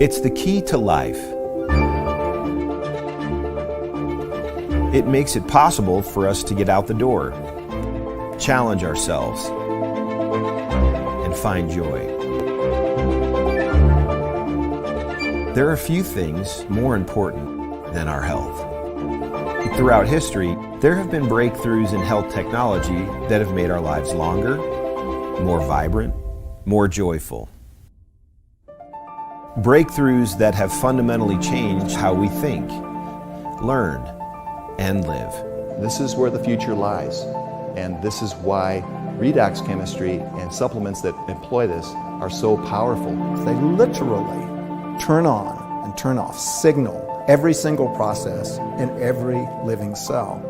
It's the key to life. It makes it possible for us to get out the door, challenge ourselves, and find joy. There are few things more important than our health. Throughout history, there have been breakthroughs in health technology that have made our lives longer, more vibrant, more joyful. Breakthroughs that have fundamentally changed how we think, learn, and live. This is where the future lies, and this is why redox chemistry and supplements that employ this are so powerful. They literally turn on and turn off, signal every single process in every living cell.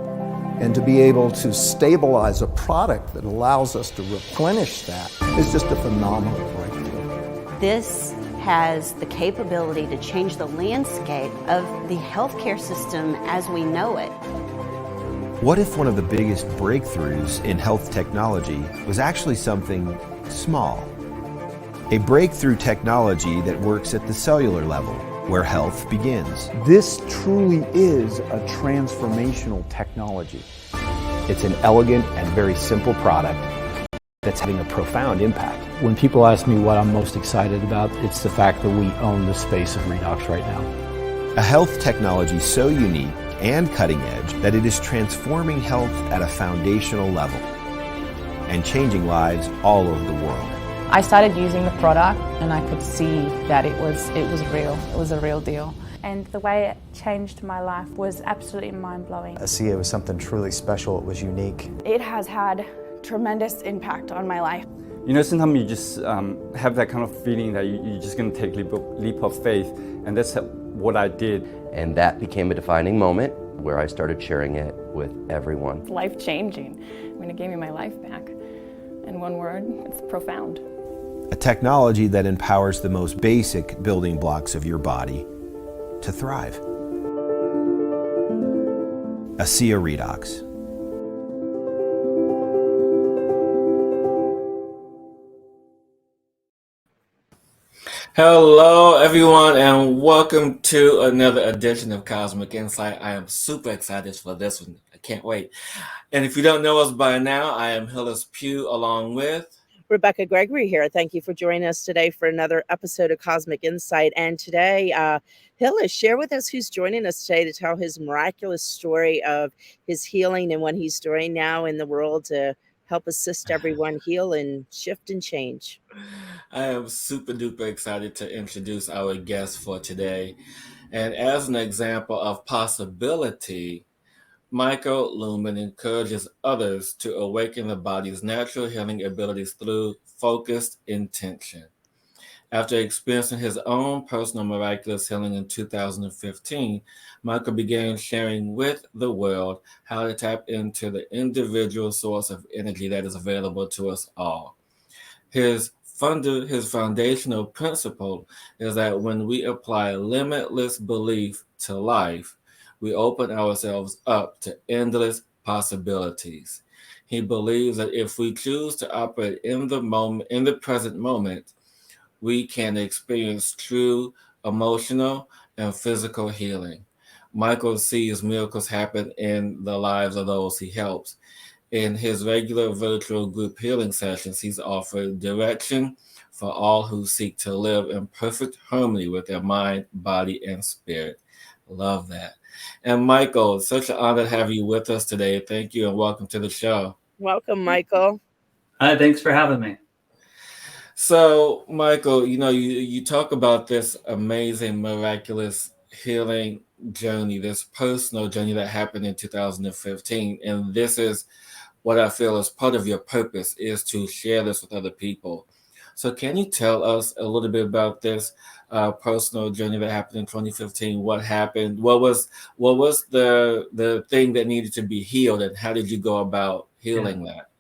And to be able to stabilize a product that allows us to replenish that is just a phenomenal breakthrough. This has the capability to change the landscape of the healthcare system as we know it. What if one of the biggest breakthroughs in health technology was actually something small? A breakthrough technology that works at the cellular level, where health begins. This truly is a transformational technology. It's an elegant and very simple product that's having a profound impact. When people ask me what I'm most excited about, it's the fact that we own the space of redox right now. A health technology so unique and cutting edge that it is transforming health at a foundational level and changing lives all over the world. I started using the product and I could see that it was real. It was a real deal. And the way it changed my life was absolutely mind-blowing. ASEA was something truly special. It was unique. It has had tremendous impact on my life. You know, sometimes you just have that kind of feeling that you're just going to take a leap of faith, and that's what I did. And that became a defining moment where I started sharing it with everyone. It's life-changing. I mean, it gave me my life back. In one word, it's profound. A technology that empowers the most basic building blocks of your body to thrive. ASEA Redox. Hello, everyone, and welcome to another edition of Cosmic Insight. I am super excited for this one. I can't wait. And if you don't know us by now, I am Hillis, Pugh, along with Rebecka, Gregory here. Thank you for joining us today for another episode of Cosmic Insight. And today, Hillis, share with us who's joining us today to tell his miraculous story of his healing and what he's doing now in the world to help assist everyone heal and shift and change. I am super duper excited to introduce our guest for today. And as an example of possibility, Mikael Luman encourages others to awaken the body's natural healing abilities through focused intention. After experiencing his own personal miraculous healing in 2015, Mikael began sharing with the world how to tap into the individual source of energy that is available to us all. His foundational principle is that when we apply limitless belief to life, we open ourselves up to endless possibilities. He believes that if we choose to operate in the present moment, we can experience true emotional and physical healing. Mikael sees miracles happen in the lives of those he helps. In his regular virtual group healing sessions, he's offered direction for all who seek to live in perfect harmony with their mind, body, and spirit. Love that. And Mikael, such an honor to have you with us today. Thank you and welcome to the show. Welcome, Mikael. Hi, thanks for having me. So, Mikael, you talk about this amazing, miraculous healing journey, this personal journey that happened in 2015. And this is what I feel is part of your purpose, is to share this with other people. So can you tell us a little bit about this personal journey that happened in 2015? What happened? What was the thing that needed to be healed, and how did you go about healing that?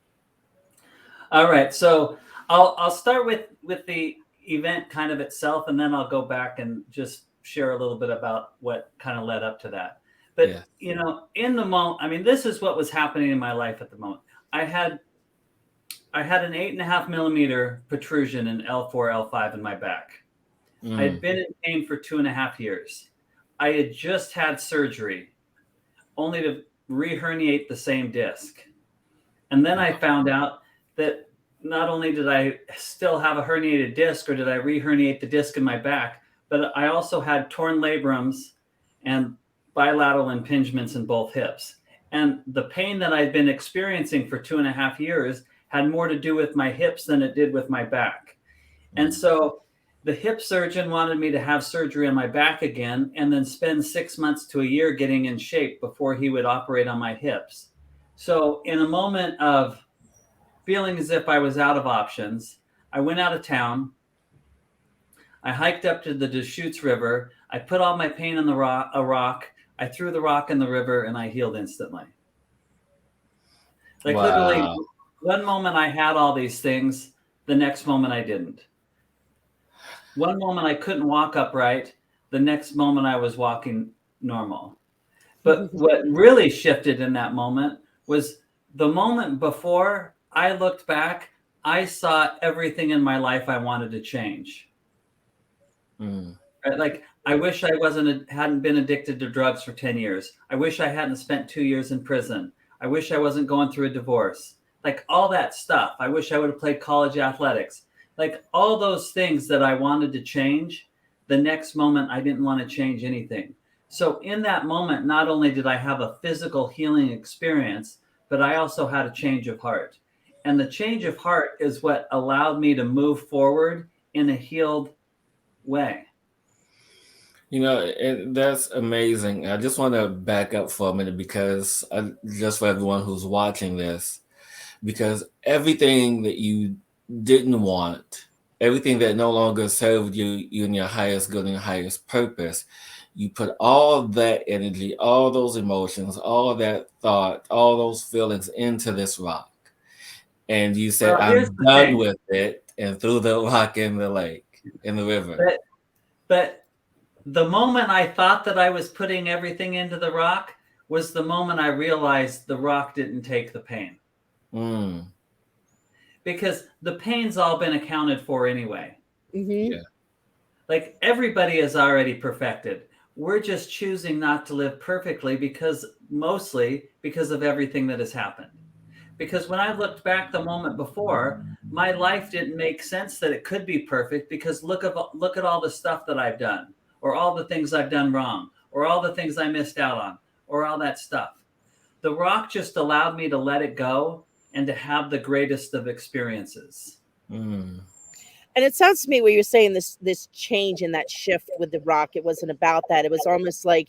All right. So I'll start with the event kind of itself, and then I'll go back and just share a little bit about what kind of led up to that. But, in the moment, this is what was happening in my life at the moment. I had an 8.5 millimeter protrusion in L4, L5 in my back. I had been in pain for 2.5 years. I had just had surgery, only to re-herniate the same disc. And then I found out that not only did I still have a herniated disc, or did I re-herniate the disc in my back, but I also had torn labrums and bilateral impingements in both hips. And the pain that I'd been experiencing for 2.5 years had more to do with my hips than it did with my back. And so the hip surgeon wanted me to have surgery on my back again and then spend 6 months to a year getting in shape before he would operate on my hips. So in a moment of feeling as if I was out of options, I went out of town. I hiked up to the Deschutes River. I put all my pain in a rock. I threw the rock in the river, and I healed instantly. Like literally, one moment I had all these things, the next moment I didn't. One moment I couldn't walk upright, the next moment I was walking normal. But what really shifted in that moment was the moment before I looked back, I saw everything in my life I wanted to change. Right? Like, I wish I hadn't been addicted to drugs for 10 years. I wish I hadn't spent 2 years in prison. I wish I wasn't going through a divorce. Like all that stuff. I wish I would have played college athletics. Like all those things that I wanted to change, the next moment I didn't want to change anything. So in that moment, not only did I have a physical healing experience, but I also had a change of heart. And the change of heart is what allowed me to move forward in a healed way. You know, that's amazing. I just want to back up for a minute because just for everyone who's watching this, because everything that you didn't want, everything that no longer served you in your highest good and your highest purpose, you put all that energy, all those emotions, all that thought, all those feelings into this rock. And you said, I'm done with it, and threw the rock in the lake, in the river. But the moment I thought that I was putting everything into the rock was the moment I realized the rock didn't take the pain. Because the pain's all been accounted for anyway. Yeah. Like everybody is already perfected. We're just choosing not to live perfectly mostly because of everything that has happened. Because when I looked back the moment before, my life didn't make sense that it could be perfect because look at all the stuff that I've done, or all the things I've done wrong, or all the things I missed out on, or all that stuff. The rock just allowed me to let it go and to have the greatest of experiences. And it sounds to me what you're saying, this change and that shift with the rock, it wasn't about that. It was almost like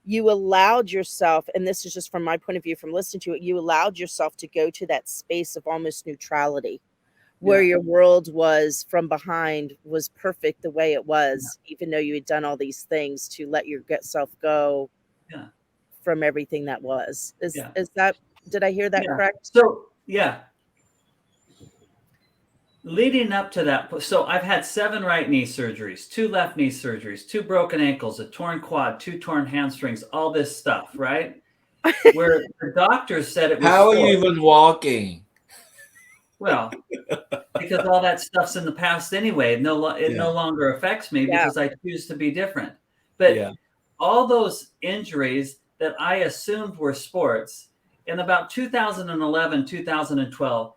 you allowed yourself, and this is just from my point of view from listening to it, you allowed yourself to go to that space of almost neutrality, where your world was from behind was perfect the way it was, even though you had done all these things to let your self go from everything that was. Is that, did I hear that correct? So, leading up to that, so I've had 7 right knee surgeries, 2 left knee surgeries, 2 broken ankles, a torn quad, 2 torn hamstrings, all this stuff, right? Where the doctors said it was How are you even walking? Well, because all that stuff's in the past anyway. It no longer affects me because I choose to be different. But all those injuries that I assumed were sports, in about 2011, 2012,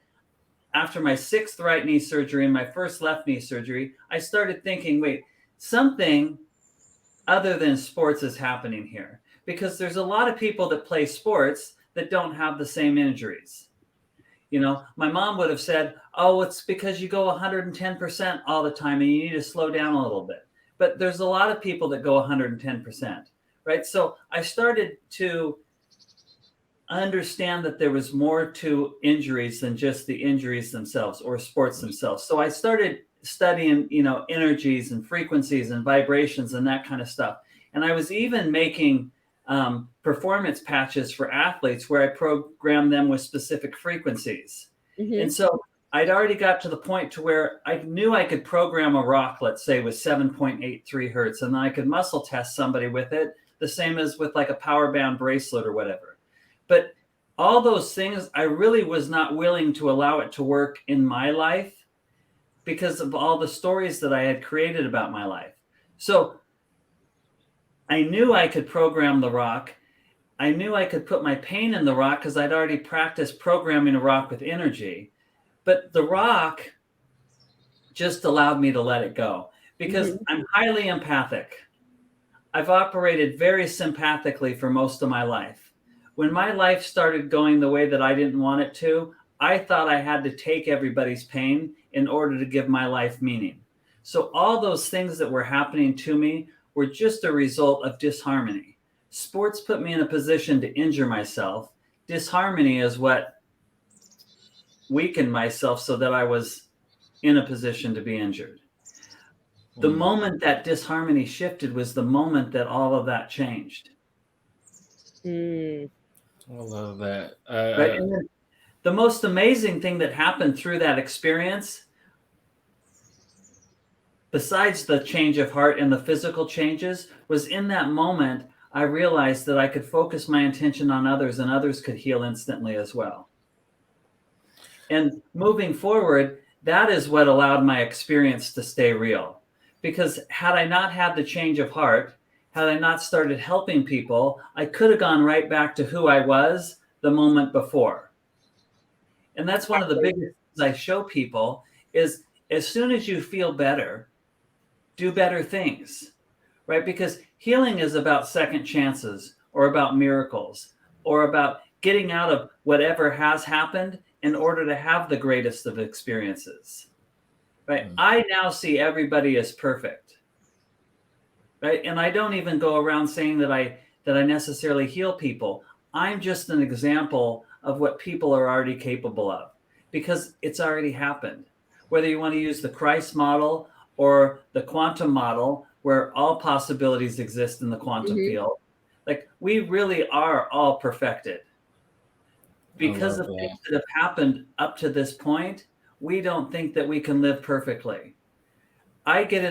after my 6th right knee surgery and my 1st left knee surgery, I started thinking, wait, something other than sports is happening here. Because there's a lot of people that play sports that don't have the same injuries. You know, my mom would have said, oh, it's because you go 110% all the time and you need to slow down a little bit. But there's a lot of people that go 110%, right? So I started to understand that there was more to injuries than just the injuries themselves or sports themselves. So I started studying, energies and frequencies and vibrations and that kind of stuff. And I was even making performance patches for athletes where I programmed them with specific frequencies. And so I'd already got to the point to where I knew I could program a rock, let's say with 7.83 hertz, and then I could muscle test somebody with it, the same as with like a power band bracelet or whatever. But all those things, I really was not willing to allow it to work in my life because of all the stories that I had created about my life. So I knew I could program the rock. I knew I could put my pain in the rock because I'd already practiced programming a rock with energy. But the rock just allowed me to let it go because I'm highly empathic. I've operated very sympathically for most of my life. When my life started going the way that I didn't want it to, I thought I had to take everybody's pain in order to give my life meaning. So all those things that were happening to me were just a result of disharmony. Sports put me in a position to injure myself. Disharmony is what weakened myself so that I was in a position to be injured. The moment that disharmony shifted was the moment that all of that changed. I love that. Right? And then the most amazing thing that happened through that experience, besides the change of heart and the physical changes, was in that moment, I realized that I could focus my intention on others and others could heal instantly as well. And moving forward, that is what allowed my experience to stay real. Because had I not had the change of heart, had I not started helping people, I could have gone right back to who I was the moment before. And that's one of the biggest things I show people is as soon as you feel better, do better things, right? Because healing is about second chances or about miracles or about getting out of whatever has happened in order to have the greatest of experiences, right? I now see everybody as perfect, right? And I don't even go around saying that I necessarily heal people. I'm just an example of what people are already capable of because it's already happened. Whether you want to use the Christ model or the quantum model, where all possibilities exist in the quantum field, like we really are all perfected. Because of things that have happened up to this point, we don't think that we can live perfectly. I get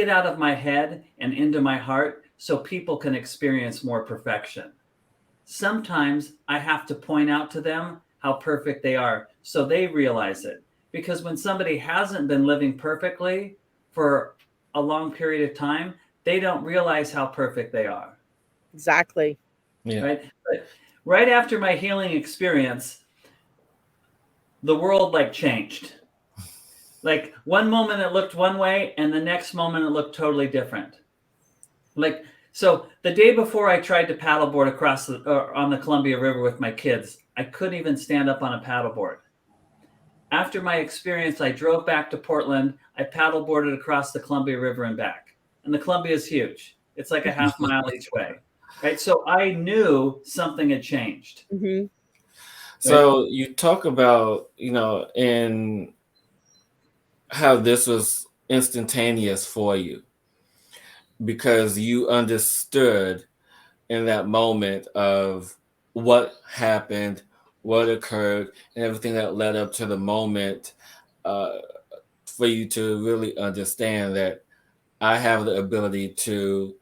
out of my head and into my heart so people can experience more perfection. Sometimes I have to point out to them how perfect they are so they realize it. Because when somebody hasn't been living perfectly for a long period of time, they don't realize how perfect they are. Exactly. Yeah. Right? But right after my healing experience, the world changed. Like one moment it looked one way and the next moment it looked totally different. So the day before I tried to paddleboard across on the Columbia River with my kids, I couldn't even stand up on a paddleboard. After my experience, I drove back to Portland. I paddleboarded across the Columbia River and back. And the Columbia is huge. It's like a half mile each way. Right? So I knew something had changed. So you talk about, in how this was instantaneous for you because you understood in that moment of what happened, what occurred, and everything that led up to the moment for you to really understand that I have the ability to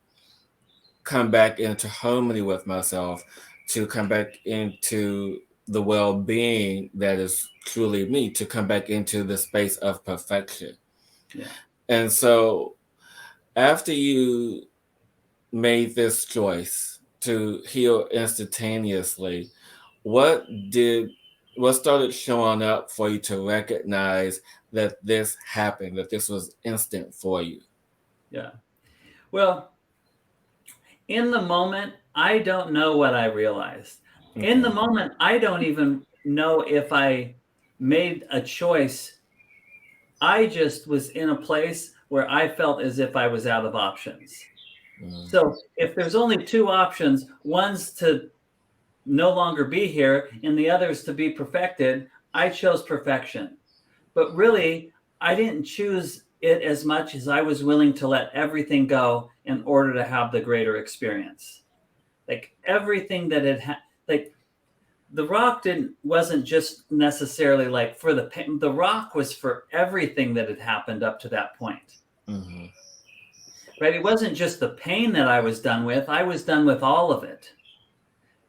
come back into harmony with myself, to come back into the well-being that is truly me, to come back into the space of perfection. Yeah. And so after you made this choice to heal instantaneously, what started showing up for you to recognize that this happened, that this was instant for you? Yeah. Well, in the moment, I don't know what I realized. In the moment, I don't even know if I made a choice. I just was in a place where I felt as if I was out of options. So if there's only two options, one's to no longer be here and the other's to be perfected, I chose perfection. But really, I didn't choose it as much as I was willing to let everything go in order to have the greater experience. Like everything that had the rock wasn't just necessarily like for the pain. The rock was for everything that had happened up to that point. Right? It wasn't just the pain that I was done with. I was done with all of it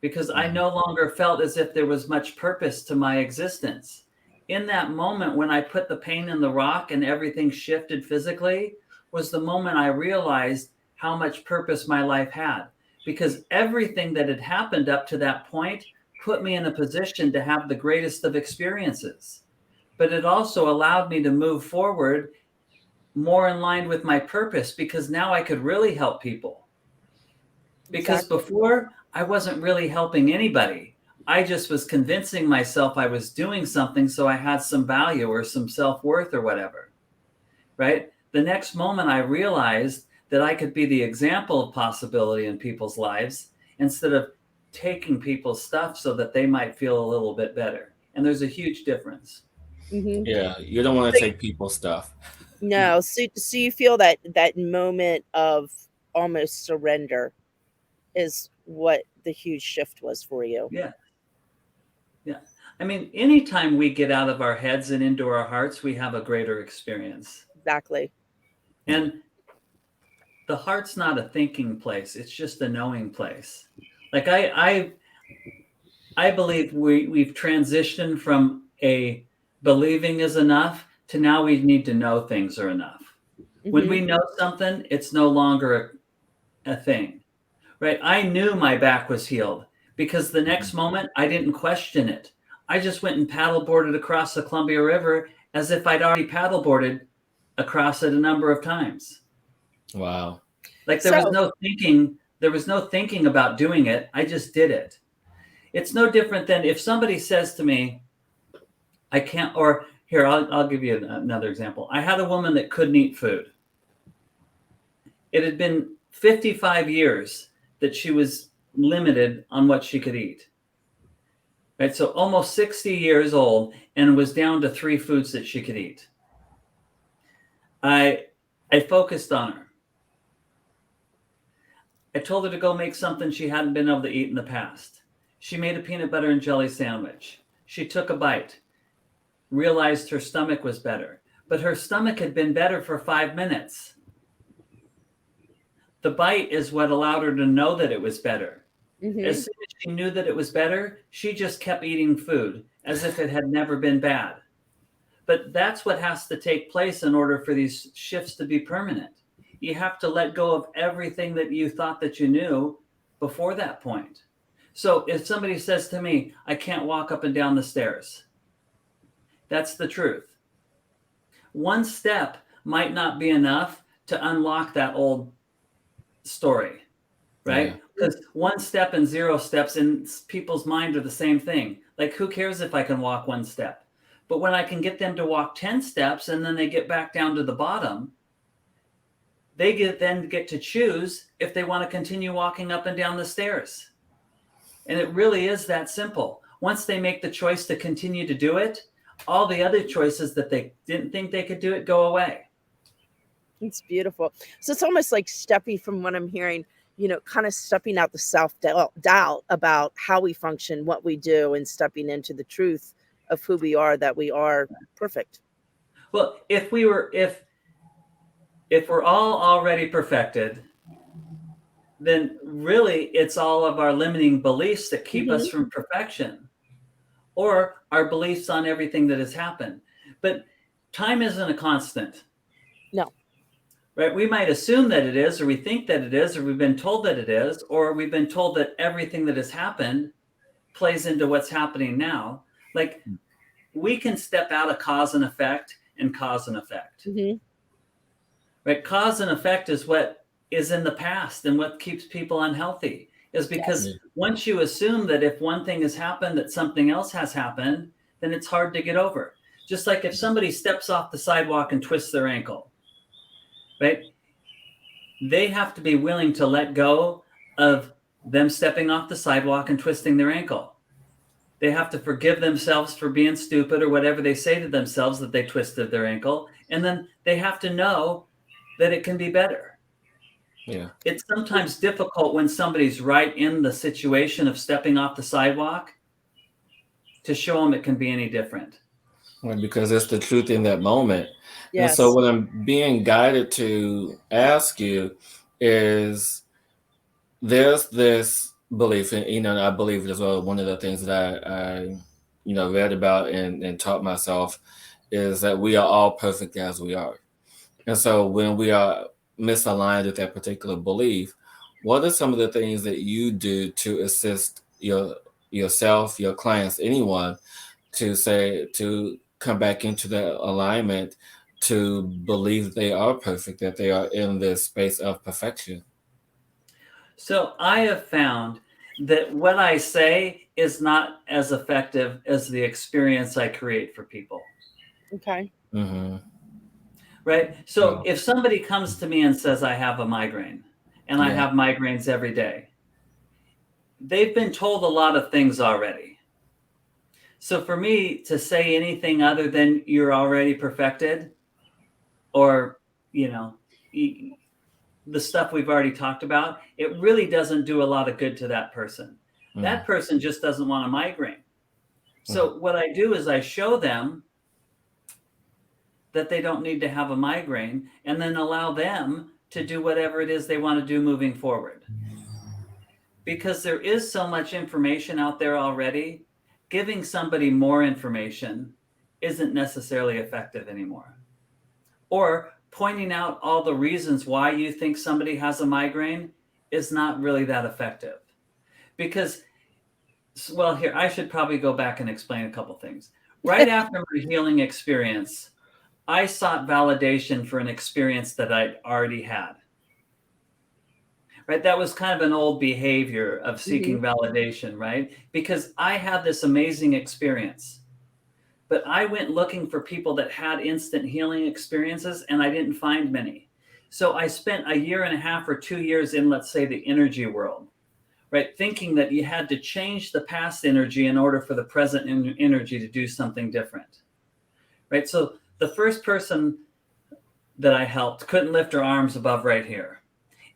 because I no longer felt as if there was much purpose to my existence. In that moment, when I put the pain in the rock and everything shifted physically, was the moment I realized how much purpose my life had, because everything that had happened up to that point put me in a position to have the greatest of experiences. But it also allowed me to move forward more in line with my purpose, because now I could really help people. Because before, I wasn't really helping anybody. I just was convincing myself I was doing something so I had some value or some self-worth or whatever, right? The next moment I realized that I could be the example of possibility in people's lives instead of taking people's stuff so that they might feel a little bit better. And there's a huge difference. Yeah, you don't want to take people's stuff. No, so you feel that moment of almost surrender is what the huge shift was for you. Yeah. Yeah. I mean, anytime we get out of our heads and into our hearts, we have a greater experience. Exactly. And the heart's not a thinking place. It's just a knowing place. Like I believe we've transitioned from a believing is enough to now we need to know things are enough. When we know something, it's no longer a thing, right? I knew my back was healed because the next moment I didn't question it. I just went and paddleboarded across the Columbia River as if I'd already paddleboarded across it a number of times. Wow. Like there was no thinking. There was no thinking about doing it. I just did it. It's no different than if somebody says to me, I can't, or here, I'll give you another example. I had a woman that couldn't eat food. It had been 55 years that she was limited on what she could eat. Right? So almost 60 years old and was down to 3 foods that she could eat. I focused on her. I told her to go make something she hadn't been able to eat in the past. She made a peanut butter and jelly sandwich. She took a bite, realized her stomach was better, but her stomach had been better for 5 minutes. The bite is what allowed her to know that it was better. As soon as she knew that it was better, she just kept eating food as if it had never been bad. But that's what has to take place in order for these shifts to be permanent. You have to let go of everything that you thought that you knew before that point. So if somebody says to me, I can't walk up and down the stairs, that's the truth. One step might not be enough to unlock that old story, right? Because 1 step and 0 steps in people's mind are the same thing. Like, who cares if I can walk 1 step? But when I can get them to walk 10 steps and then they get back down to the bottom, they then get to choose if they want to continue walking up and down the stairs. And it really is that simple. Once they make the choice to continue to do it, all the other choices that they didn't think they could do it go away. It's beautiful. So it's almost like stepping, from what I'm hearing, kind of stepping out the self-doubt about how we function, what we do, and stepping into the truth of who we are, that we are perfect. Well, if we're all already perfected, then really it's all of our limiting beliefs that keep us from perfection, or our beliefs on everything that has happened. But time isn't a constant. No. Right? We might assume that it is, or we think that it is, or we've been told that it is, or we've been told that everything that has happened plays into what's happening now. Like, we can step out of cause and effect and cause and effect. Right? Cause and effect is what is in the past, and what keeps people unhealthy is because once you assume that if one thing has happened, that something else has happened, then it's hard to get over. Just like if somebody steps off the sidewalk and twists their ankle, right? They have to be willing to let go of them stepping off the sidewalk and twisting their ankle. They have to forgive themselves for being stupid or whatever they say to themselves that they twisted their ankle. And then they have to know that it can be better. Yeah. It's sometimes difficult when somebody's right in the situation of stepping off the sidewalk to show them it can be any different. Well, because it's the truth in that moment. Yes. And so what I'm being guided to ask you is, there's this belief, and I believe it as well. One of the things that I read about and taught myself is that we are all perfect as we are. And so when we are misaligned with that particular belief, what are some of the things that you do to assist yourself, your clients, anyone to come back into the alignment, to believe they are perfect, that they are in this space of perfection? So I have found that what I say is not as effective as the experience I create for people. Okay. Mm-hmm. Right? So if somebody comes to me and says, I have a migraine, and I have migraines every day, they've been told a lot of things already. So for me to say anything other than you're already perfected, or, the stuff we've already talked about, it really doesn't do a lot of good to that person. That person just doesn't want a migraine. So what I do is I show them that they don't need to have a migraine, and then allow them to do whatever it is they want to do moving forward. Because there is so much information out there already, giving somebody more information isn't necessarily effective anymore. Or pointing out all the reasons why you think somebody has a migraine is not really that effective. Because, well, here, I should probably go back and explain a couple things. Right after my healing experience, I sought validation for an experience that I'd already had. Right? That was kind of an old behavior of seeking validation, right? Because I had this amazing experience, but I went looking for people that had instant healing experiences, and I didn't find many. So I spent a year and a half or 2 years in, let's say, the energy world, right? Thinking that you had to change the past energy in order for the present energy to do something different, right? So the first person that I helped couldn't lift her arms above right here.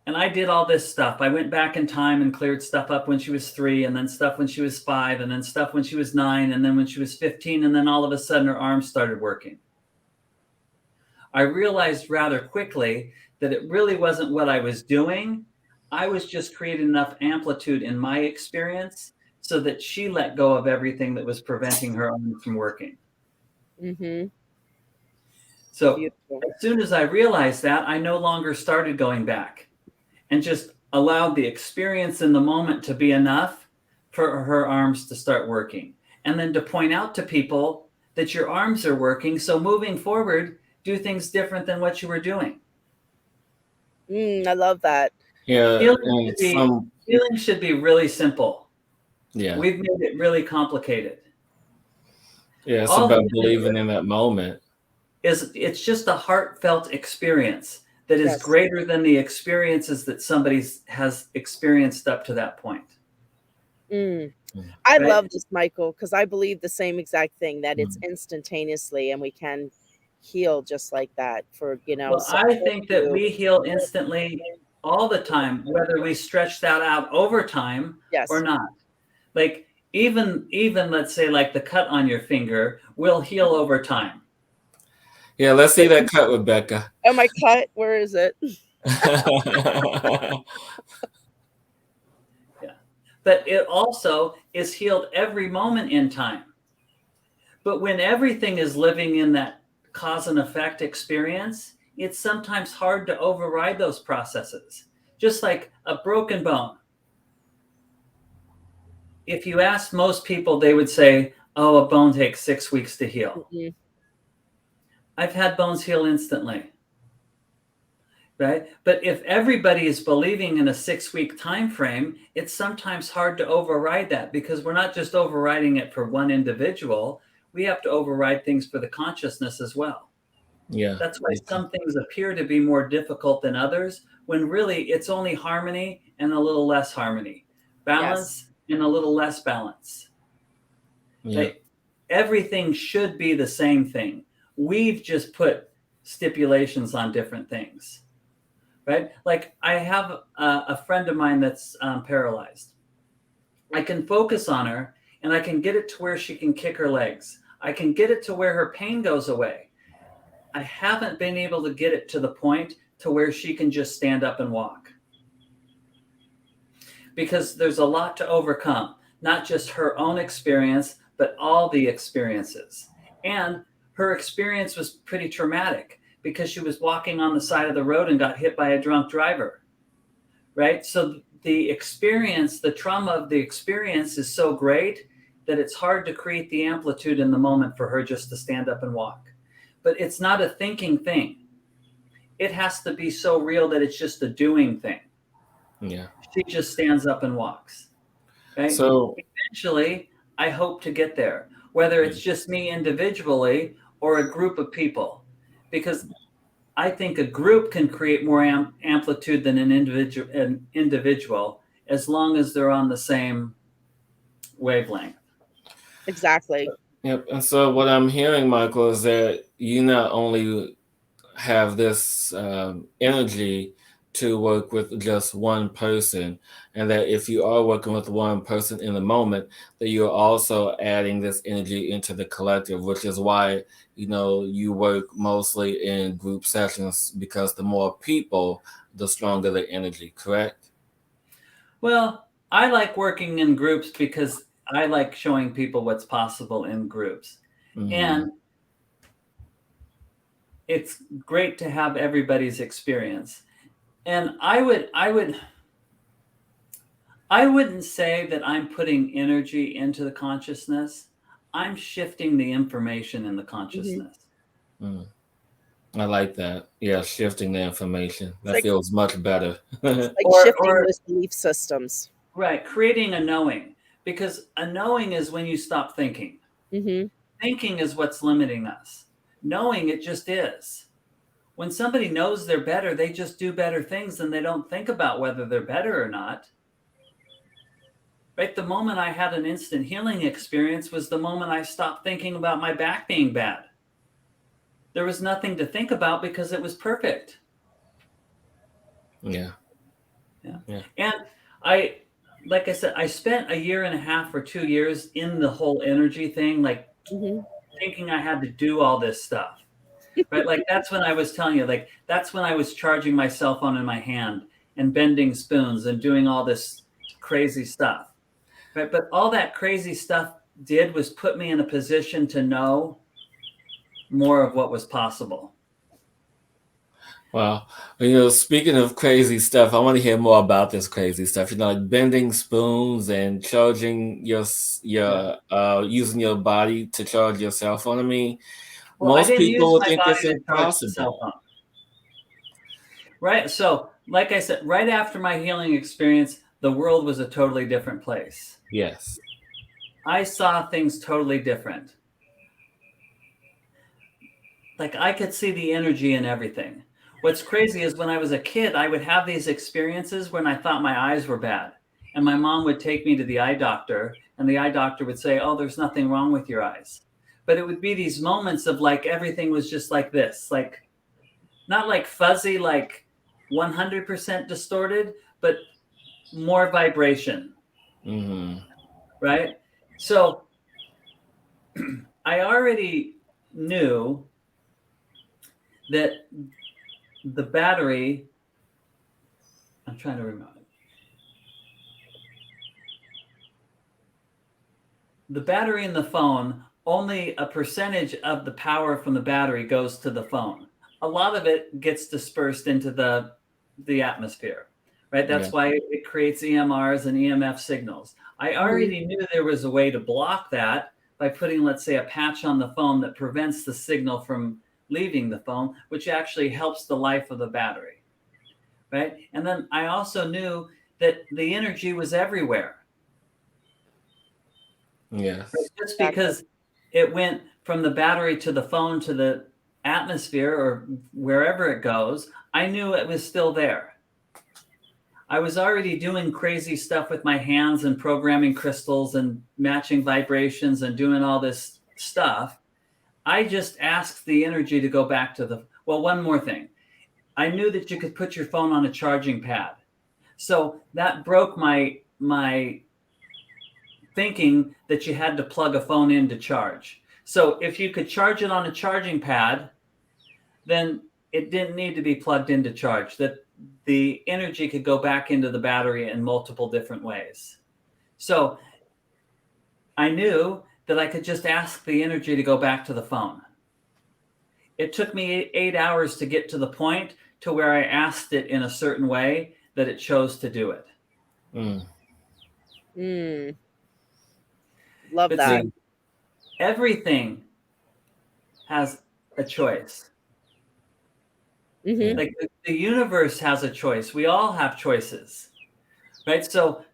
And I did all this stuff. I went back in time and cleared stuff up when she was 3, and then stuff when she was 5, and then stuff when she was 9, and then when she was 15, and then all of a sudden her arms started working. I realized rather quickly that it really wasn't what I was doing. I was just creating enough amplitude in my experience so that she let go of everything that was preventing her arms from working. So beautiful. As soon as I realized that, I no longer started going back, and just allowed the experience in the moment to be enough for her arms to start working. And then to point out to people that your arms are working, so moving forward, do things different than what you were doing. I love that. Yeah. Healing should be really simple. Yeah. We've made it really complicated. Yeah, it's about believing in that moment. It's just a heartfelt experience that is greater than the experiences that somebody has experienced up to that point. I love this, Michael, because I believe the same exact thing, that it's instantaneously, and we can heal just like that Well, I think that we heal instantly all the time, whether we stretch that out over time or not. Like even let's say like the cut on your finger will heal over time. Yeah, let's see that cut, Rebecca. Oh, my cut? Where is it? But it also is healed every moment in time. But when everything is living in that cause and effect experience, it's sometimes hard to override those processes. Just like a broken bone. If you ask most people, they would say, oh, a bone takes 6 weeks to heal. I've had bones heal instantly, right? But if everybody is believing in a 6-week time frame, it's sometimes hard to override that, because we're not just overriding it for one individual. We have to override things for the consciousness as well. Yeah. That's why some things appear to be more difficult than others, when really it's only harmony and a little less harmony, balance and a little less balance. Like, everything should be the same thing. We've just put stipulations on different things, right? Like I have a friend of mine that's paralyzed. I can focus on her and I can get it to where she can kick her legs. I can get it to where her pain goes away. I haven't been able to get it to the point to where she can just stand up and walk. Because there's a lot to overcome, not just her own experience, but all the experiences. And her experience was pretty traumatic, because she was walking on the side of the road and got hit by a drunk driver, right? So the experience, the trauma of the experience is so great that it's hard to create the amplitude in the moment for her just to stand up and walk. But it's not a thinking thing. It has to be so real that it's just a doing thing. Yeah. She just stands up and walks. Right? So eventually, I hope to get there, whether it's just me individually or a group of people, because I think a group can create more amplitude than an individual as long as they're on the same wavelength. Exactly. Yep. And so what I'm hearing, Michael, is that you not only have this energy to work with just one person, and that if you are working with one person in the moment, that you're also adding this energy into the collective, which is why, you know, you work mostly in group sessions, because the more people, the stronger the energy, correct? Well, I like working in groups because I like showing people what's possible in groups. Mhm. And it's great to have everybody's experience. And I wouldn't say that I'm putting energy into the consciousness. I'm shifting the information in the consciousness. Mm. I like that. Yeah, shifting the information. That like- feels much better. It's like shifting those belief systems. Right, creating a knowing, because a knowing is when you stop thinking. Thinking is what's limiting us. Knowing, it just is. When somebody knows they're better, they just do better things and they don't think about whether they're better or not. Right? The moment I had an instant healing experience was the moment I stopped thinking about my back being bad. There was nothing to think about because it was perfect. Yeah. Yeah. And like I said, I spent 1.5 years or 2 years in the whole energy thing, like thinking I had to do all this stuff. Right? Like that's when I was telling you, like that's when I was charging my cell phone in my hand and bending spoons and doing all this crazy stuff. Right? But all that crazy stuff did was put me in a position to know more of what was possible. Wow. You know, speaking of crazy stuff, I want to hear more about this crazy stuff. You know, like bending spoons and charging your using your body to charge your cell phone. I mean, Well, I most didn't people use would my think it's body to charge the cell impossible. phone. Right. So, like I said, right after my healing experience, the world was a totally different place. Yes. I saw things totally different. Like I could see the energy in everything. What's crazy is when I was a kid, I would have these experiences when I thought my eyes were bad. And my mom would take me to the eye doctor, and the eye doctor would say, "Oh, there's nothing wrong with your eyes." But it would be these moments of like everything was just like this, like not like fuzzy, like 100% distorted, but more vibration. Right? So I already knew that the battery, I'm trying to remember. The battery in the phone, only a percentage of the power from the battery goes to the phone. A lot of it gets dispersed into the atmosphere, right? That's why it creates EMRs and EMF signals. I already knew there was a way to block that by putting, let's say, a patch on the phone that prevents the signal from leaving the phone, which actually helps the life of the battery, right? And then I also knew that the energy was everywhere. Yes. Just because it went from the battery to the phone to the atmosphere or wherever it goes, I knew it was still there. I was already doing crazy stuff with my hands and programming crystals and matching vibrations and doing all this stuff. I just asked the energy to go back to one more thing. I knew that you could put your phone on a charging pad. So that broke my thinking that you had to plug a phone in to charge. So if you could charge it on a charging pad, then it didn't need to be plugged in to charge, that the energy could go back into the battery in multiple different ways. So I knew that I could just ask the energy to go back to the phone. it took me 8 hours to get to the point to where I asked it in a certain way that it chose to do it. Love that. See, everything has a choice. Like the universe has a choice. We all have choices, right? So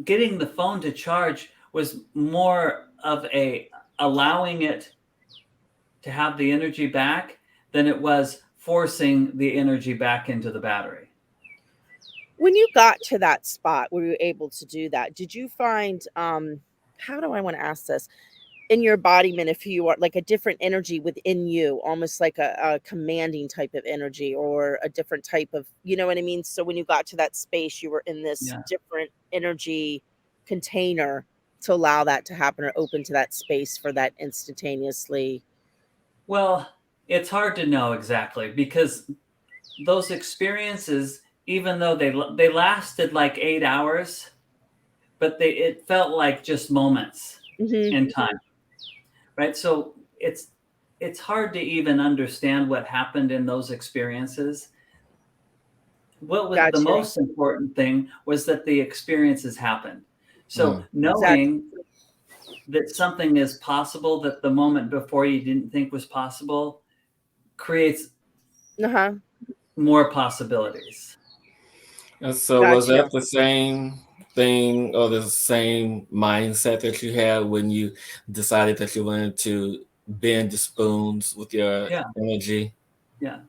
getting the phone to charge was more of a allowing it to have the energy back than it was forcing the energy back into the battery. When you got to that spot where you were able to do that, did you find, how do I want to ask this? In your embodiment, if you are like a different energy within you, almost like a commanding type of energy or a different type of, you know what I mean? So when you got to that space, you were in this different energy container to allow that to happen, or open to that space for that instantaneously. Well, it's hard to know exactly, because those experiences, even though they lasted like 8 hours, but it felt like just moments in time, right? So it's hard to even understand what happened in those experiences. What was the most important thing was that the experiences happened. So knowing that something is possible that the moment before you didn't think was possible creates more possibilities. And so was that the same thing or the same mindset that you had when you decided that you wanted to bend the spoons with your energy? Yeah.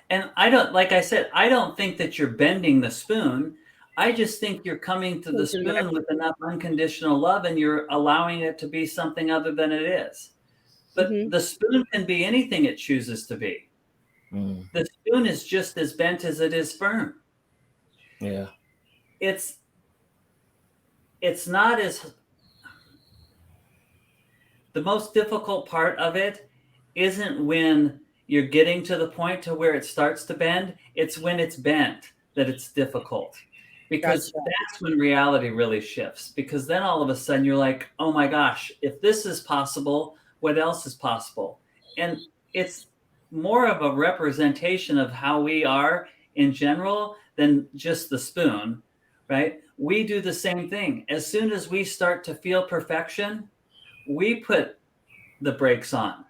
And I don't, like I said, I don't think that you're bending the spoon. I just think you're coming to the spoon with enough unconditional love, and you're allowing it to be something other than it is. But the spoon can be anything it chooses to be. The spoon is just as bent as it is firm. Yeah. It's not as, the most difficult part of it isn't when you're getting to the point to where it starts to bend. It's when it's bent that it's difficult, because that's when reality really shifts. Because then all of a sudden you're like, oh my gosh, if this is possible, what else is possible? And it's more of a representation of how we are in general than just the spoon, right? We do the same thing. As soon as we start to feel perfection, we put the brakes on,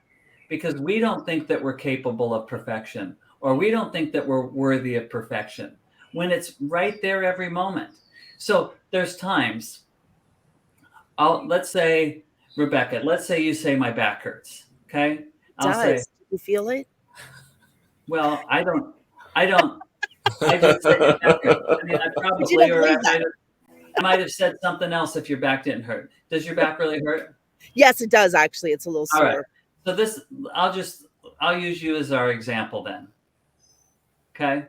because we don't think that we're capable of perfection, or we don't think that we're worthy of perfection, when it's right there every moment. So there's times, let's say, Rebecca, let's say you say my back hurts, okay? I'll say, you feel it? Well, I just said your back hurts. I mean, I probably, or I might have said something else if your back didn't hurt. Does your back really hurt? Yes, it does, actually. It's a little sore. All right. So this, I'll use you as our example then. Okay.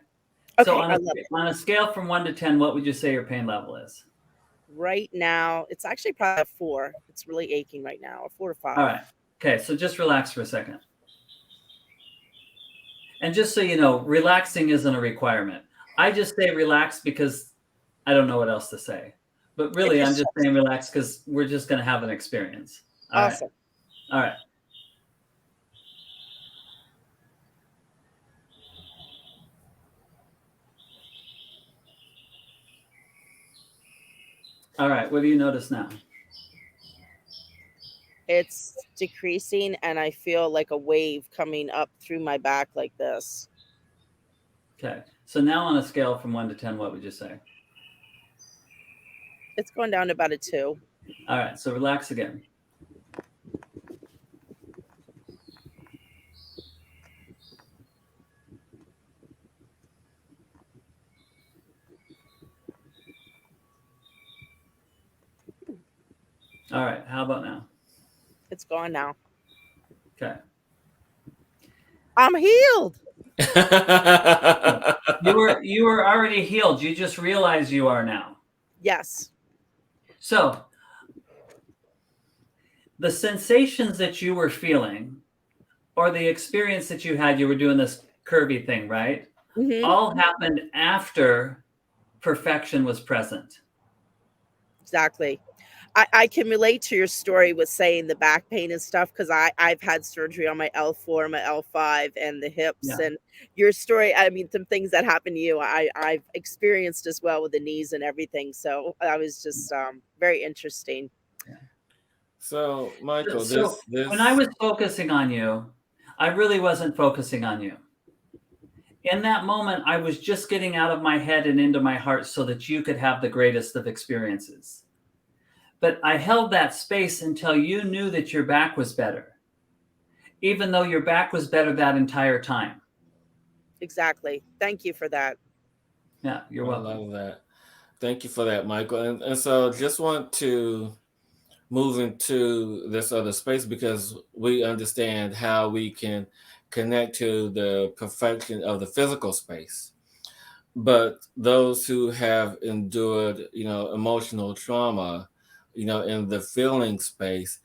So on a scale from 1 to 10, what would you say your pain level is? Right now, it's actually probably a 4. It's really aching right now, a 4 or 5. All right. Okay. So just relax for a second. And just so you know, relaxing isn't a requirement. I just say relax because I don't know what else to say. But really, I'm just saying relax because we're just going to have an experience. Awesome. All right. All right. What do you notice now? It's decreasing, and I feel like a wave coming up through my back like this. Okay. So now on a scale from 1 to 10, what would you say? It's going down to about a 2. All right. So relax again. All right. How about now? It's gone now. Okay. I'm healed. You were already healed. You just realize you are now. Yes. So the sensations that you were feeling, or the experience that you had, you were doing this curvy thing, right? All happened after perfection was present. Exactly. I can relate to your story with saying the back pain and stuff, because I've had surgery on my L4, my L5, and the hips. Yeah. And your story, I mean, some things that happened to you, I've experienced as well with the knees and everything. So I was just very interesting. So, Michael, So when I was focusing on you, I really wasn't focusing on you. In that moment, I was just getting out of my head and into my heart so that you could have the greatest of experiences. But I held that space until you knew that your back was better, even though your back was better that entire time. Exactly. Thank you for that. Yeah, you're welcome. I love that. Thank you for that, Michael. And so just want to move into this other space, because we understand how we can connect to the perfection of the physical space. But those who have endured, emotional trauma, in the feeling space,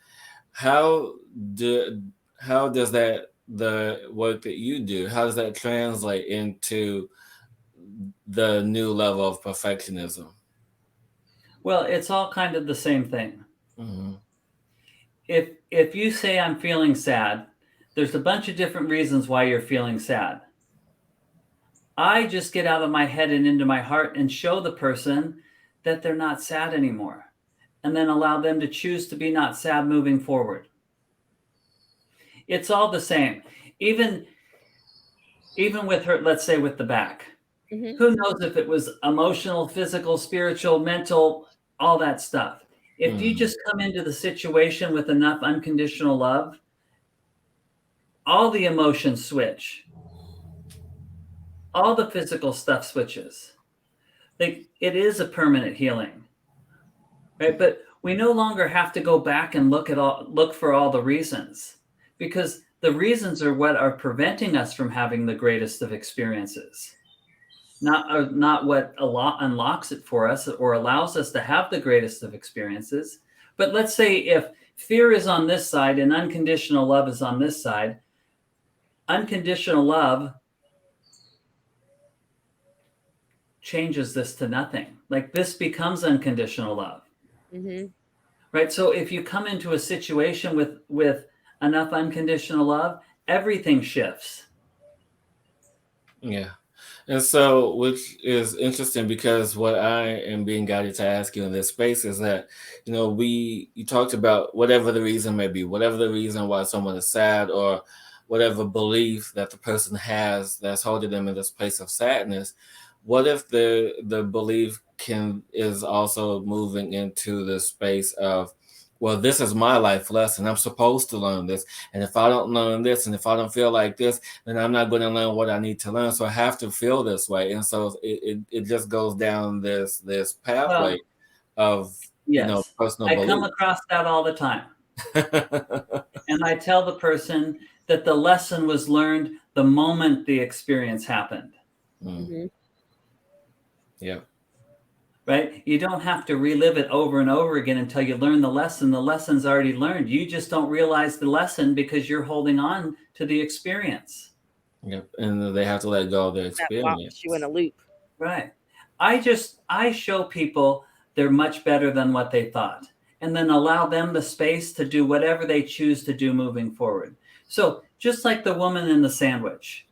how does that, the work that you do, how does that translate into the new level of perfectionism? Well, it's all kind of the same thing. Mm-hmm. If you say I'm feeling sad, there's a bunch of different reasons why you're feeling sad. I just get out of my head and into my heart and show the person that they're not sad anymore, and then allow them to choose to be not sad moving forward. It's all the same. Even with her, let's say with the back, who knows if it was emotional, physical, spiritual, mental, all that stuff. If you just come into the situation with enough unconditional love, all the emotions switch. All the physical stuff switches. It is a permanent healing, right? But we no longer have to go back and look for all the reasons, because the reasons are what are preventing us from having the greatest of experiences. Not what unlocks it for us or allows us to have the greatest of experiences. But let's say if fear is on this side and unconditional love is on this side, unconditional love changes this to nothing. Like, this becomes unconditional love. Right? So if you come into a situation with enough unconditional love, everything shifts. Yeah. And so, which is interesting, because what I am being guided to ask you in this space is that, you talked about whatever the reason may be, whatever the reason why someone is sad, or whatever belief that the person has that's holding them in this place of sadness. What if the belief is also moving into the space of, well, this is my life lesson. I'm supposed to learn this. And if I don't learn this, and if I don't feel like this, then I'm not going to learn what I need to learn. So I have to feel this way. And so it just goes down this pathway of, personal I belief. come across that all the time. And I tell the person that the lesson was learned the moment the experience happened. Yeah. Right? You don't have to relive it over and over again until you learn the lesson. The lesson's already learned. You just don't realize the lesson because you're holding on to the experience. Yep. And they have to let go of their experience. That locks you in a loop. Right. I show people they're much better than what they thought, and then allow them the space to do whatever they choose to do moving forward. So just like the woman in the sandwich,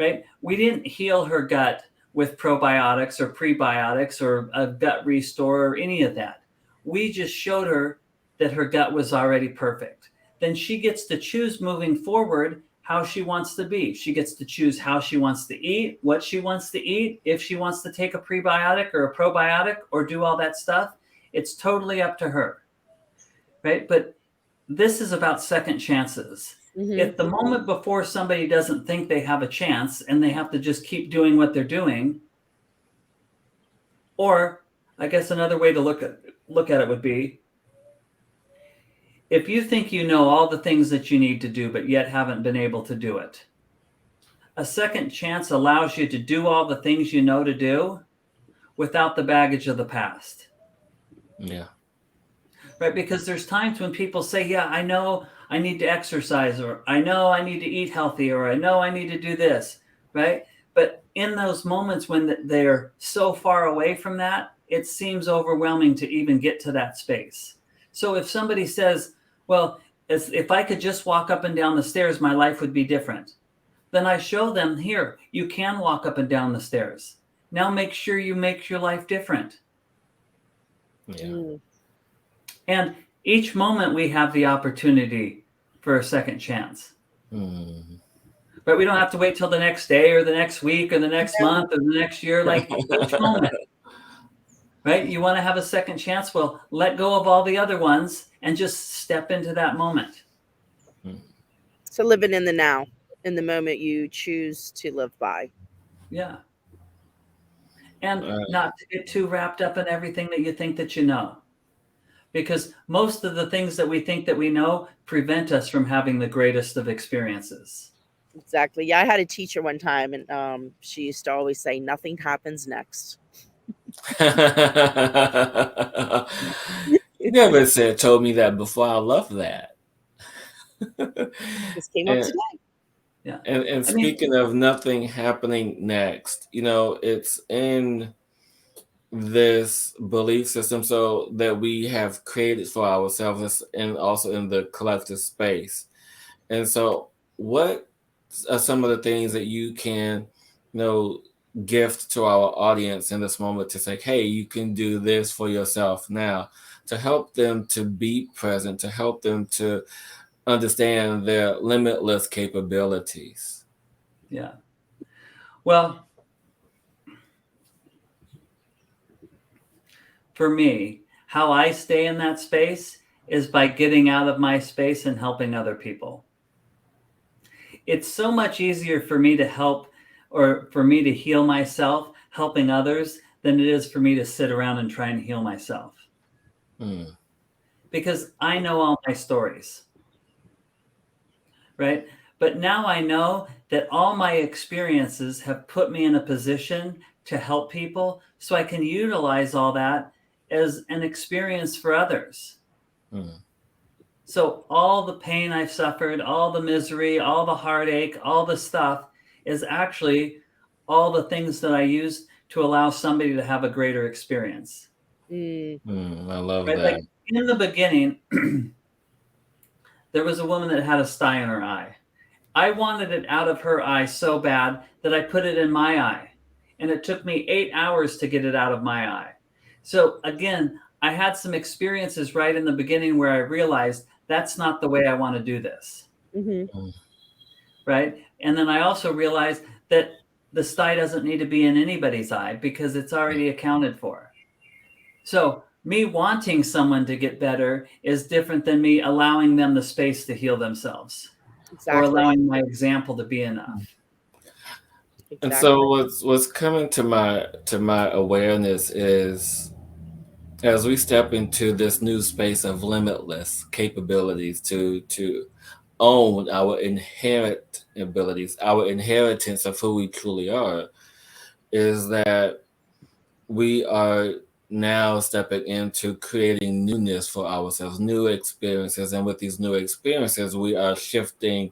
right? We didn't heal her gut with probiotics or prebiotics or a gut restore or any of that. We just showed her that her gut was already perfect. Then she gets to choose moving forward how she wants to be. She gets to choose how she wants to eat, what she wants to eat, if she wants to take a prebiotic or a probiotic or do all that stuff. It's totally up to her, right? But this is about second chances. If the moment before somebody doesn't think they have a chance and they have to just keep doing what they're doing, or I guess another way to look at it would be, if you think you know all the things that you need to do but yet haven't been able to do it, a second chance allows you to do all the things you know to do without the baggage of the past. Yeah. Right? Because there's times when people say, yeah, I know I need to exercise, or I know I need to eat healthy, or I know I need to do this, right? But in those moments when they're so far away from that, it seems overwhelming to even get to that space. So if somebody says, well, if I could just walk up and down the stairs, my life would be different. Then I show them, here, you can walk up and down the stairs. Now make sure you make your life different. Yeah. And each moment we have the opportunity for a second chance. But we don't have to wait till the next day or the next week or the next month or the next year, like each moment. Right? You want to have a second chance? Well, let go of all the other ones and just step into that moment. So living in the now, in the moment you choose to live by. Yeah. And not to get too wrapped up in everything that you think that you know. Because most of the things that we think that we know prevent us from having the greatest of experiences. Exactly. Yeah, I had a teacher one time, and she used to always say, nothing happens next. You never told me that before. I love that. This came up today. Yeah. And speaking of nothing happening next, it's in this belief system so that we have created for ourselves and also in the collective space. And so what are some of the things that you can, gift to our audience in this moment to say, hey, you can do this for yourself now, to help them to be present, to help them to understand their limitless capabilities? Yeah. Well, for me, how I stay in that space is by getting out of my space and helping other people. It's so much easier for me to help or for me to heal myself helping others than it is for me to sit around and try and heal myself. Because I know all my stories, right? But now I know that all my experiences have put me in a position to help people, so I can utilize all that as an experience for others. So all the pain I've suffered, all the misery, all the heartache, all the stuff is actually all the things that I use to allow somebody to have a greater experience. I love right? that. Like in the beginning, there was a woman that had a sty in her eye. I wanted it out of her eye so bad that I put it in my eye. And it took me 8 hours to get it out of my eye. So again, I had some experiences right in the beginning where I realized that's not the way I want to do this. Right? And then I also realized that the sty doesn't need to be in anybody's eye because it's already accounted for. So me wanting someone to get better is different than me allowing them the space to heal themselves. Or allowing my example to be enough. And so what's coming to my awareness is, as we step into this new space of limitless capabilities to own our inherent abilities, our inheritance of who we truly are, is that we are now stepping into creating newness for ourselves, new experiences. And with these new experiences, we are shifting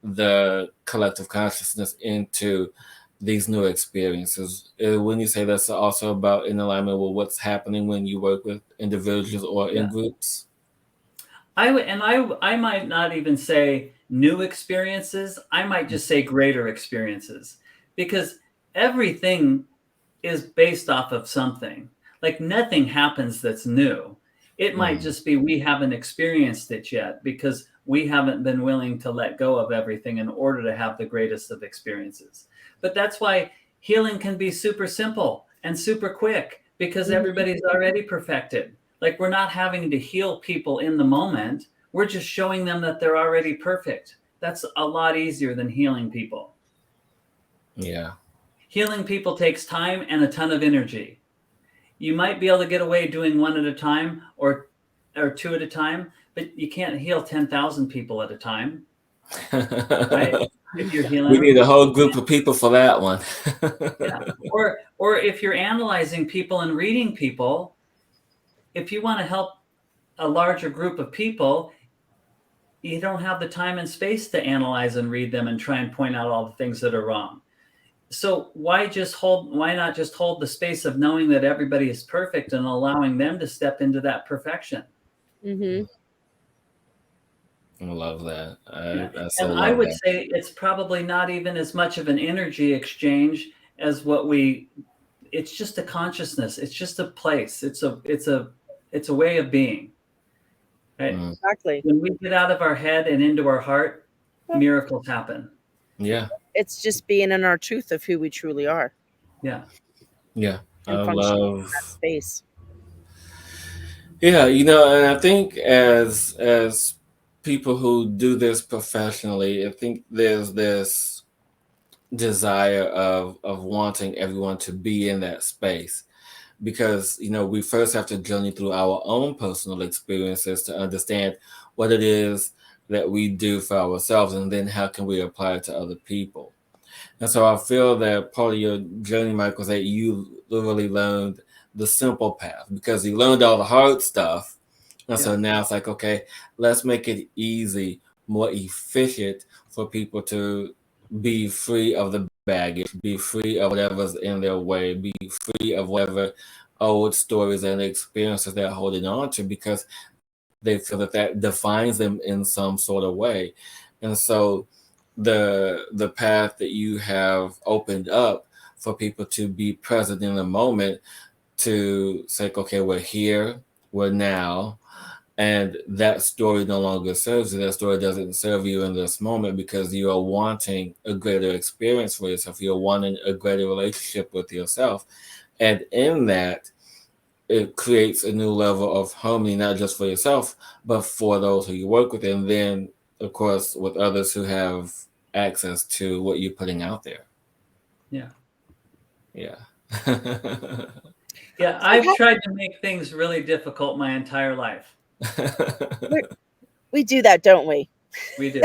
the collective consciousness into these new experiences. When you say that's also about in alignment with what's happening when you work with individuals or in groups? I might not even say new experiences. I might just say greater experiences, because everything is based off of something. Like nothing happens that's new. It might just be we haven't experienced it yet because we haven't been willing to let go of everything in order to have the greatest of experiences. But that's why healing can be super simple and super quick, because everybody's already perfected. Like we're not having to heal people in the moment. We're just showing them that they're already perfect. That's a lot easier than healing people. Yeah. Healing people takes time and a ton of energy. You might be able to get away doing one at a time or two at a time, but you can't heal 10,000 people at a time. Right? If you're healing, we need a whole group of people for that one. Yeah. Or if you're analyzing people and reading people, if you want to help a larger group of people, you don't have the time and space to analyze and read them and try and point out all the things that are wrong. So why not just hold the space of knowing that everybody is perfect and allowing them to step into that perfection? Mm-hmm. I love that. I so And I love would that. say it's probably not even as much of an energy exchange as it's just a consciousness. It's just a place. It's a way of being. Right? Exactly. When we get out of our head and into our heart, miracles happen. Yeah. It's just being in our truth of who we truly are. Yeah. Yeah. I And functioning in love that space. Yeah, and I think as people who do this professionally, I think there's this desire of wanting everyone to be in that space because we first have to journey through our own personal experiences to understand what it is that we do for ourselves, and then how can we apply it to other people. And so I feel that part of your journey, Michael, is that you literally learned the simple path because you learned all the hard stuff. And so now it's like, okay, let's make it easy, more efficient for people to be free of the baggage, be free of whatever's in their way, be free of whatever old stories and experiences they're holding on to because they feel that defines them in some sort of way. And so the path that you have opened up for people to be present in the moment, to say, okay, we're here, we're now, and that story no longer serves you. That story doesn't serve you in this moment because you are wanting a greater experience for yourself. You're wanting a greater relationship with yourself. And in that, it creates a new level of harmony, not just for yourself, but for those who you work with. And then, of course, with others who have access to what you're putting out there. Yeah. Yeah. Yeah, I've tried to make things really difficult my entire life. We do that, don't we? We do.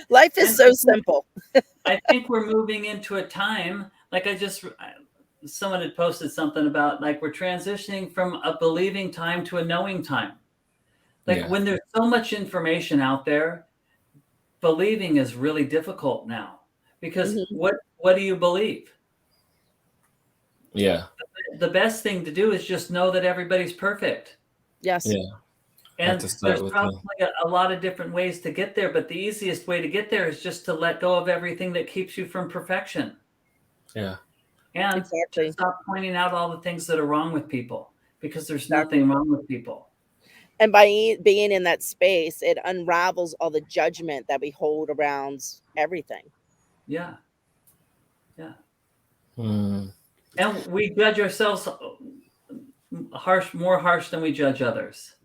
Life is so simple. I think we're moving into a time, like someone had posted something about, like, we're transitioning from a believing time to a knowing time. Like, when there's so much information out there, believing is really difficult now because what do you believe? Yeah. The best thing to do is just know that everybody's perfect. Yes. Yeah. And there's probably a lot of different ways to get there, but the easiest way to get there is just to let go of everything that keeps you from perfection. Yeah. And to stop pointing out all the things that are wrong with people, because there's nothing wrong with people. And by being in that space, it unravels all the judgment that we hold around everything. Yeah. Yeah. Mm. And we judge ourselves more harsh than we judge others.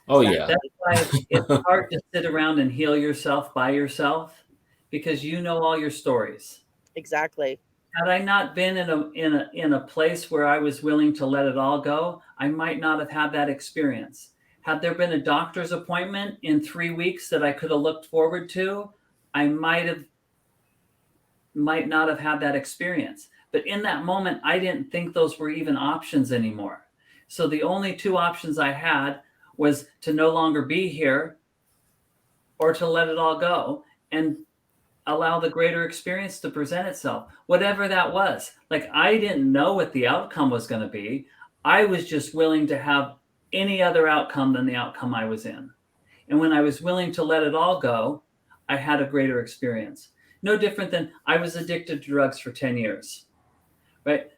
Oh, yeah. That's why it's hard to sit around and heal yourself by yourself, because you know all your stories. Exactly. Had I not been in a place where I was willing to let it all go, I might not have had that experience. Had there been a doctor's appointment in 3 weeks that I could have looked forward to, I might not have had that experience. But in that moment, I didn't think those were even options anymore. So the only two options I had was to no longer be here or to let it all go and allow the greater experience to present itself, whatever that was. Like, I didn't know what the outcome was going to be. I was just willing to have any other outcome than the outcome I was in. And when I was willing to let it all go, I had a greater experience. No different than I was addicted to drugs for 10 years, right?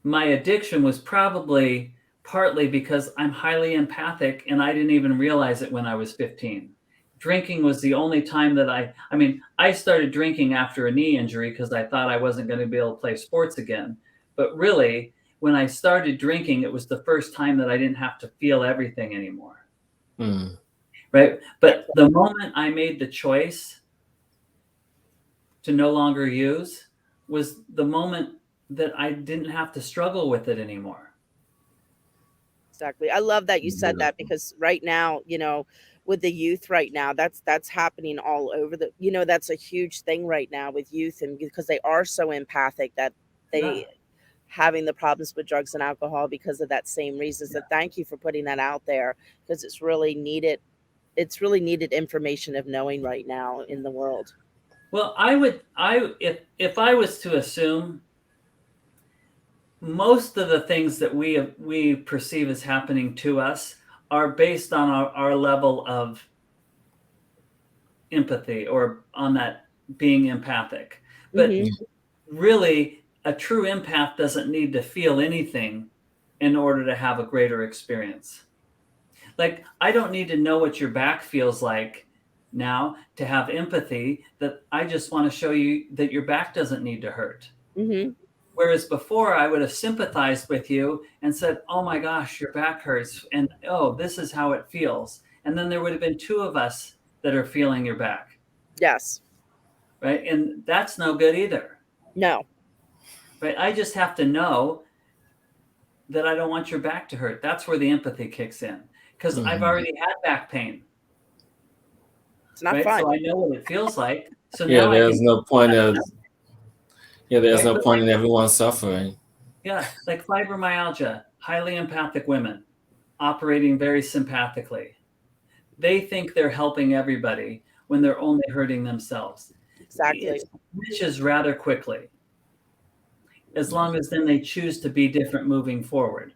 My addiction was probably partly because I'm highly empathic and I didn't even realize it when I was 15. Drinking was the only time that I started drinking after a knee injury because I thought I wasn't going to be able to play sports again. But really, when I started drinking, it was the first time that I didn't have to feel everything anymore. Mm. Right? But the moment I made the choice to no longer use was the moment that I didn't have to struggle with it anymore. Exactly. I love that you said that, because right now, with the youth right now, that's happening all over that's a huge thing right now with youth, and because they are so empathic that they having the problems with drugs and alcohol because of that same reason. So thank you for putting that out there, because it's really needed. It's really needed information of knowing right now in the world. Well, if I was to assume, most of the things that we perceive as happening to us are based on our level of empathy, or on that being empathic. But really, a true empath doesn't need to feel anything in order to have a greater experience. Like, I don't need to know what your back feels like now to have empathy, that I just want to show you that your back doesn't need to hurt. Whereas before, I would have sympathized with you and said, oh my gosh, your back hurts, and oh, this is how it feels. And then there would have been two of us that are feeling your back. Yes. Right? And that's no good either. No. Right? I just have to know that I don't want your back to hurt. That's where the empathy kicks in, because I've already had back pain. It's not fun. So I know what it feels like. So yeah, now there's no point of there's no point in like, everyone suffering. Yeah, like fibromyalgia, highly empathic women operating very sympathically. They think they're helping everybody when they're only hurting themselves. Exactly. It switches rather quickly, as long as then they choose to be different moving forward.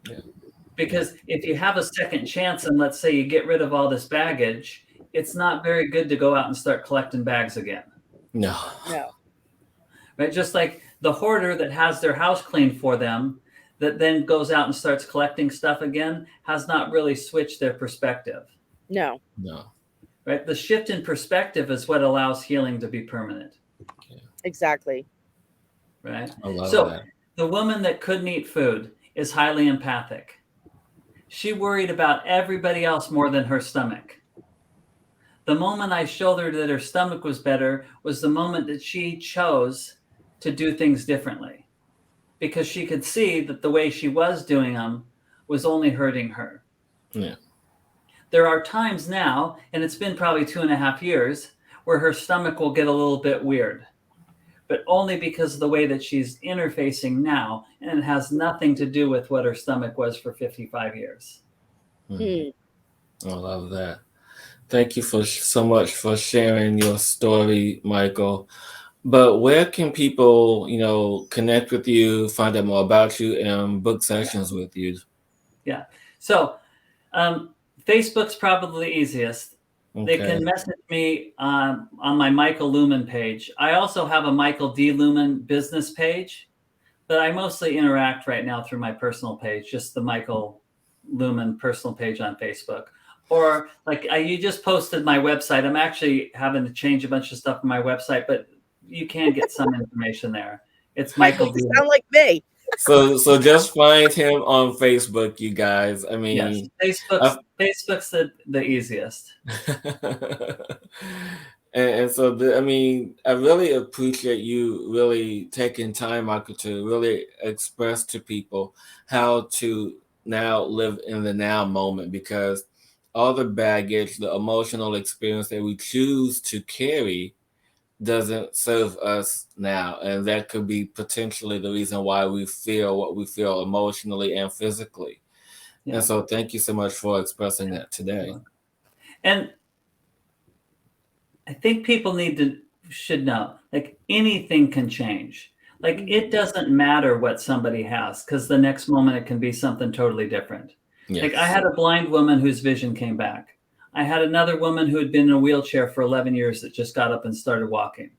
Yeah. Because if you have a second chance and let's say you get rid of all this baggage, it's not very good to go out and start collecting bags again. No. Right? Just like the hoarder that has their house cleaned for them, that then goes out and starts collecting stuff again, has not really switched their perspective. No. Right? The shift in perspective is what allows healing to be permanent. Exactly. Right? I love so that. The woman that couldn't eat food is highly empathic. She worried about everybody else more than her stomach. The moment I showed her that her stomach was better was the moment that she chose to do things differently, because she could see that the way she was doing them was only hurting her. Yeah. There are times now, and it's been probably 2.5 years, where her stomach will get a little bit weird, but only because of the way that she's interfacing now, and it has nothing to do with what her stomach was for 55 years. I love that. Thank you so much for sharing your story, Michael. But where can people, connect with you, find out more about you, and book sessions with you? Yeah. So Facebook's probably the easiest. Okay. They can message me on my Mikael Luman page. I also have a Michael D. Luman business page, but I mostly interact right now through my personal page, just the Mikael Luman personal page on Facebook. Or like you just posted my website. I'm actually having to change a bunch of stuff on my website, but you can get some information there. It's Michael D. Sound like me. So just find him on Facebook, you guys. I mean, yes, Facebook's the easiest. and so I really appreciate you really taking time, Michael, to really express to people how to now live in the now moment, because all the baggage, the emotional experience that we choose to carry doesn't serve us now. And that could be potentially the reason why we feel what we feel emotionally and physically. Yeah. And so thank you so much for expressing that today. And I think people should know, like, anything can change. Like, it doesn't matter what somebody has, because the next moment it can be something totally different. Yes. Like, I had a blind woman whose vision came back. I had another woman who had been in a wheelchair for 11 years that just got up and started walking.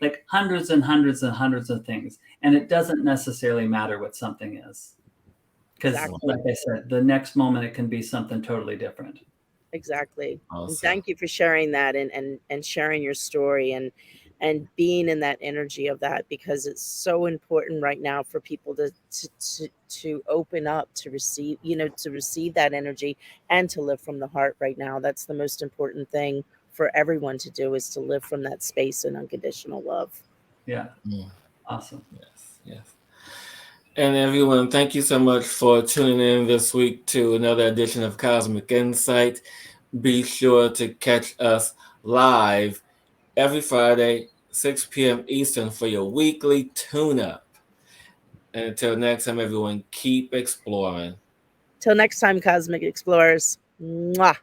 Like, hundreds and hundreds and hundreds of things. And it doesn't necessarily matter what something is. Because, like I said, the next moment it can be something totally different. Exactly. Awesome. And thank you for sharing that and sharing your story and being in that energy of that, because it's so important right now for people to open up, to receive, to receive that energy and to live from the heart right now. That's the most important thing for everyone to do, is to live from that space and unconditional love. Yeah. Awesome. Yes. And everyone, thank you so much for tuning in this week to another edition of Cosmic Insight. Be sure to catch us live every Friday, 6 p.m. Eastern, for your weekly tune-up. And until next time, everyone, keep exploring. Till next time, Cosmic Explorers. Mwah.